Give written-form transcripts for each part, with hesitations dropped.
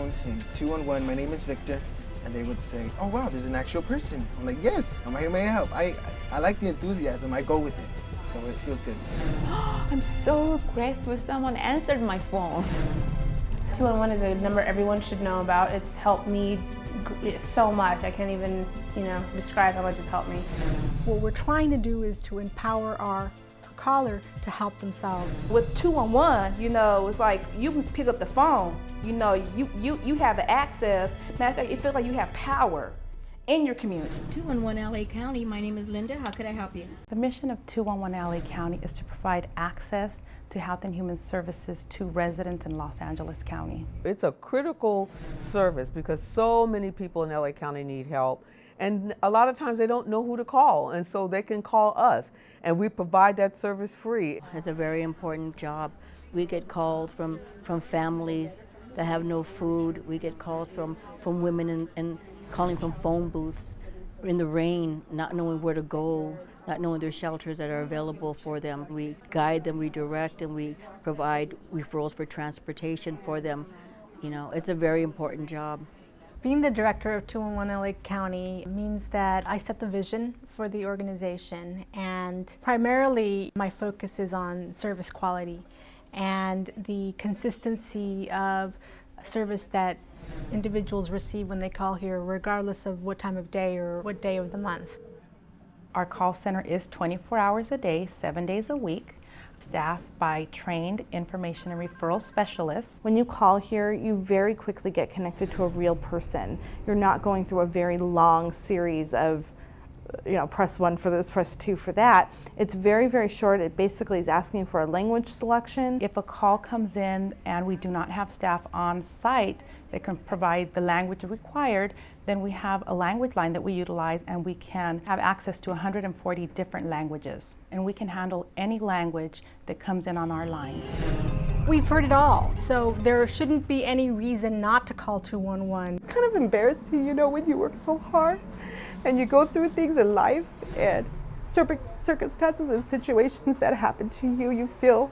phone saying 211, my name is Victor, and they would say, oh wow, there's an actual person. I'm like, yes, I'm here, may I help? I like the enthusiasm, I go with it, so it feels good. I'm so grateful someone answered my phone. 211 is a number everyone should know about. It's helped me so much. I can't even, describe how much it's helped me. What we're trying to do is to empower our caller to help themselves. With 211, it's like you pick up the phone, you have the access. Matter of fact, it feels like you have power in your community. 211 LA County, my name is Linda. How could I help you? The mission of 211 LA County is to provide access to health and human services to residents in Los Angeles County. It's a critical service because so many people in LA County need help, and a lot of times they don't know who to call, and so they can call us, and we provide that service free. It's a very important job. We get calls from families that have no food. We get calls from women and calling from phone booths in the rain, not knowing where to go, not knowing there's shelters that are available for them. We guide them, we direct, and we provide referrals for transportation for them. It's a very important job. Being the director of 211 LA County means that I set the vision for the organization, and primarily my focus is on service quality and the consistency of service that individuals receive when they call here, regardless of what time of day or what day of the month. Our call center is 24 hours a day, 7 days a week, staffed by trained information and referral specialists. When you call here, you very quickly get connected to a real person. You're not going through a very long series of press 1 for this, press 2 for that. It's very, very short. It basically is asking for a language selection. If a call comes in and we do not have staff on site that can provide the language required, then we have a language line that we utilize, and we can have access to 140 different languages. And we can handle any language that comes in on our lines. We've heard it all, so there shouldn't be any reason not to call 211. It's kind of embarrassing, when you work so hard and you go through things in life and circumstances and situations that happen to you, you feel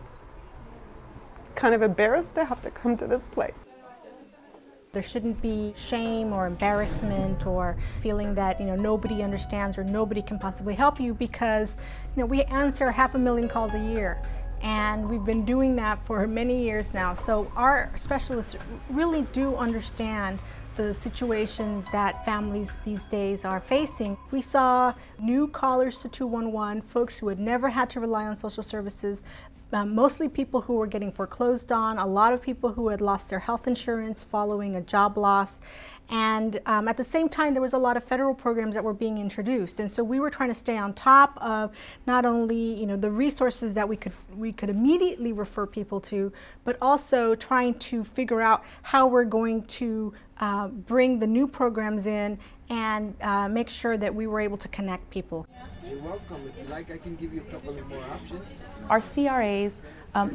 kind of embarrassed to have to come to this place. There shouldn't be shame or embarrassment or feeling that nobody understands or nobody can possibly help you, because we answer 500,000 calls a year, and we've been doing that for many years now. So our specialists really do understand the situations that families these days are facing. We saw new callers to 211, folks who had never had to rely on social services, mostly people who were getting foreclosed on, a lot of people who had lost their health insurance following a job loss. And at the same time, there was a lot of federal programs that were being introduced. And so we were trying to stay on top of not only the resources that we could immediately refer people to, but also trying to figure out how we're going to bring the new programs in and make sure that we were able to connect people. You're welcome. If you like, I can give you a couple of more options. Our CRAs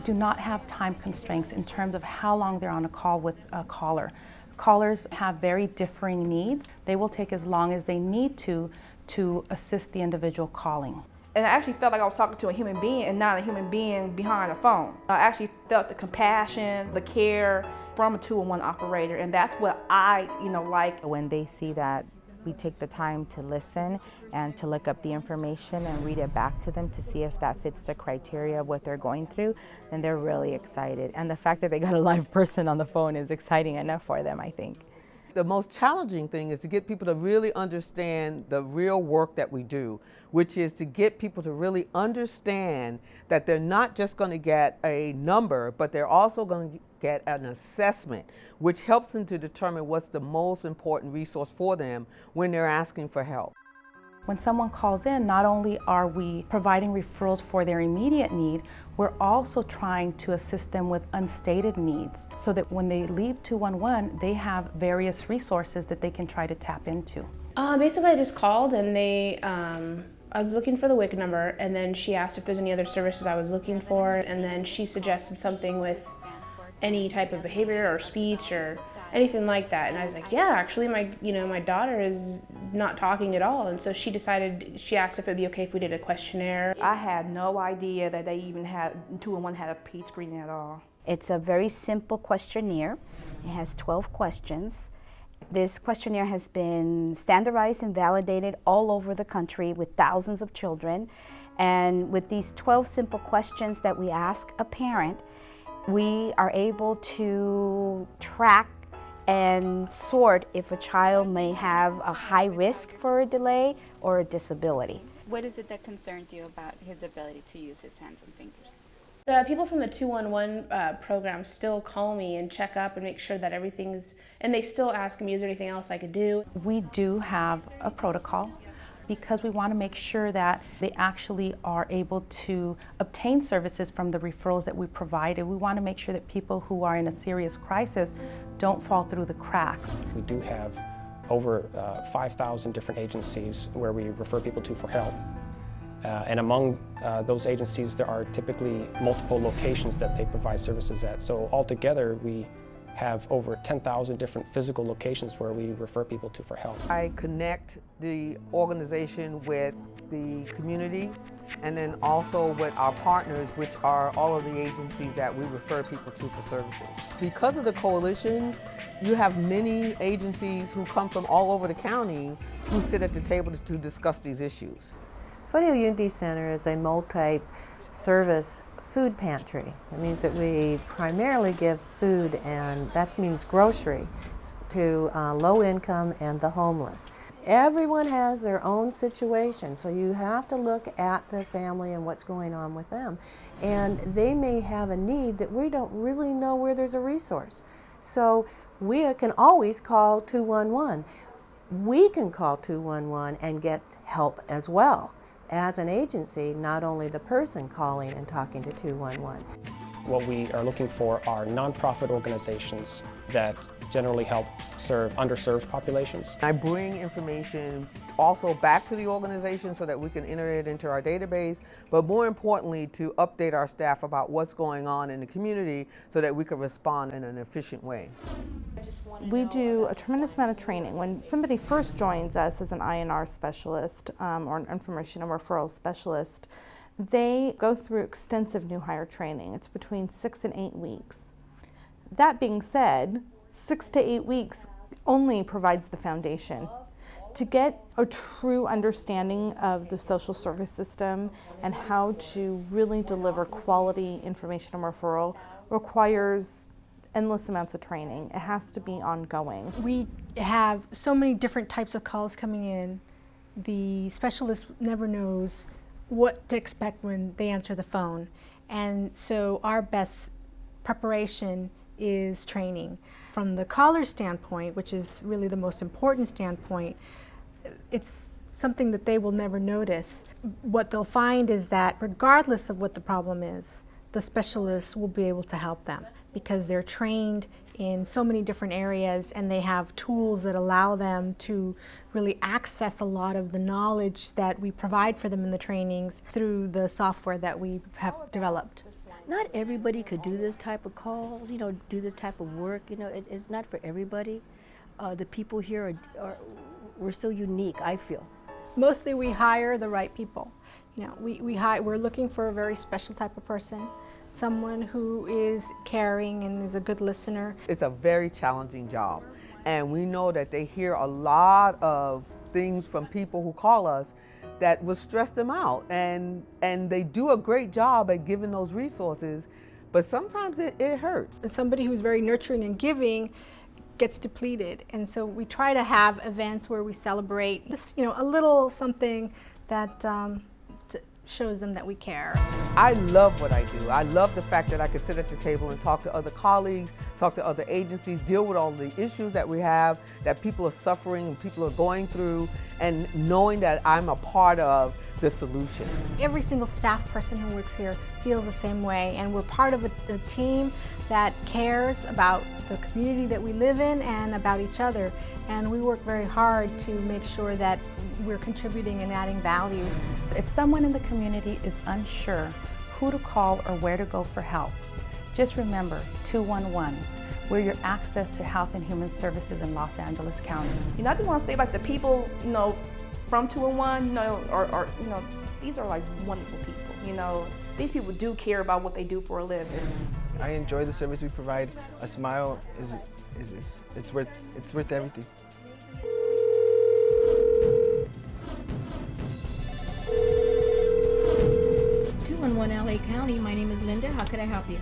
do not have time constraints in terms of how long they're on a call with a caller. Callers have very differing needs. They will take as long as they need to assist the individual calling. And I actually felt like I was talking to a human being and not a human being behind a phone. I actually felt the compassion, the care from a 211 operator, and that's what I, like. When they see that we take the time to listen and to look up the information and read it back to them to see if that fits the criteria of what they're going through, then they're really excited. And the fact that they got a live person on the phone is exciting enough for them, I think. The most challenging thing is to get people to really understand the real work that we do, which is to get people to really understand that they're not just going to get a number, but they're also going to get an assessment, which helps them to determine what's the most important resource for them when they're asking for help. When someone calls in, not only are we providing referrals for their immediate need, we're also trying to assist them with unstated needs so that when they leave 211, they have various resources that they can try to tap into. Basically, I just called and I was looking for the WIC number, and then she asked if there's any other services I was looking for, and then she suggested something with any type of behavior or speech or anything like that. And I was like, yeah, actually my daughter is not talking at all. And so she asked if it'd be okay if we did a questionnaire. I had no idea that they even had 211 had a P screening at all. It's a very simple questionnaire. It has 12 questions. This questionnaire has been standardized and validated all over the country with thousands of children. And with these 12 simple questions that we ask a parent, we are able to track and sort if a child may have a high risk for a delay or a disability. What is it that concerns you about his ability to use his hands and fingers? The people from the 211 program still call me and check up and make sure that everything's, and they still ask me, is there anything else I could do? We do have a protocol because we want to make sure that they actually are able to obtain services from the referrals that we provide. And we want to make sure that people who are in a serious crisis don't fall through the cracks. We do have over 5,000 different agencies where we refer people to for help. And among those agencies, there are typically multiple locations that they provide services at. So altogether, we have over 10,000 different physical locations where we refer people to for help. I connect the organization with the community and then also with our partners, which are all of the agencies that we refer people to for services. Because of the coalitions, you have many agencies who come from all over the county who sit at the table to discuss these issues. Foothill Unity Center is a multi-service food pantry. It means that we primarily give food, and that means grocery, to low income and the homeless. Everyone has their own situation, so you have to look at the family and what's going on with them. And they may have a need that we don't really know where there's a resource. So we can always call 211. We can call 211 and get help as well. As an agency, not only the person calling and talking to 211. What we are looking for are nonprofit organizations that generally help serve underserved populations. I bring information also back to the organization so that we can enter it into our database, but more importantly to update our staff about what's going on in the community so that we can respond in an efficient way. We do a tremendous amount of training. When somebody first joins us as an INR specialist or an information and referral specialist, they go through extensive new hire training. It's between 6 and 8 weeks. That being said, 6 to 8 weeks only provides the foundation. To get a true understanding of the social service system and how to really deliver quality information and referral requires endless amounts of training. It has to be ongoing. We have so many different types of calls coming in. The specialist never knows what to expect when they answer the phone. And so our best preparation is training. From the caller's standpoint, which is really the most important standpoint, it's something that they will never notice. What they'll find is that regardless of what the problem is, the specialist will be able to help them because they're trained in so many different areas and they have tools that allow them to really access a lot of the knowledge that we provide for them in the trainings through the software that we have developed. Not everybody could do this type of calls, do this type of work. It's not for everybody. The people here we're so unique, I feel. Mostly we hire the right people. We're looking for a very special type of person, someone who is caring and is a good listener. It's a very challenging job, and we know that they hear a lot of things from people who call us that will stress them out, and they do a great job at giving those resources, but sometimes it hurts. Somebody who's very nurturing and giving gets depleted, and so we try to have events where we celebrate just a little something that shows them that we care. I love what I do. I love the fact that I can sit at the table and talk to other colleagues, talk to other agencies, deal with all the issues that we have, that people are suffering and people are going through, and knowing that I'm a part of the solution. Every single staff person who works here feels the same way, and we're part of a team that cares about the community that we live in and about each other, and we work very hard to make sure that we're contributing and adding value. If someone in the community is unsure who to call or where to go for help, just remember 211. We're your access to health and human services in Los Angeles County. I just want to say, the people, from 211, these are wonderful people. These people do care about what they do for a living. I enjoy the service we provide. A smile it's worth everything. 211 LA County. My name is Linda. How could I help you?